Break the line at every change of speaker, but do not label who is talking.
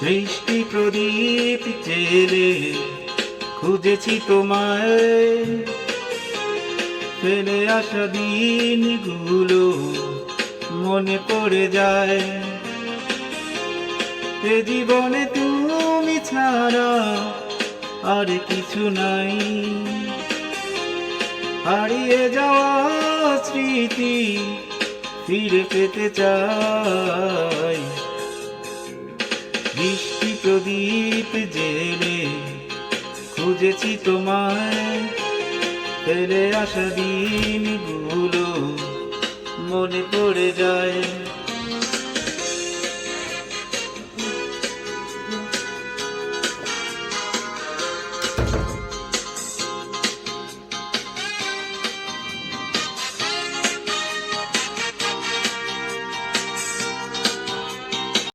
দৃষ্টি প্রদীপ জেলে খুঁজেছি তোমায়, ফেলে আসা দিনগুলো মনে পড়ে যায়। এ জীবনে তুমি ছাড়া আর কিছু নাই, হারিয়ে যাওয়া স্মৃতি ফিরে পেতে চাই। দৃষ্টি প্রদীপ জেলে খুঁজেছি তোমায়, ফেলে আসা দিনগুলো মনে পড়ে যায়।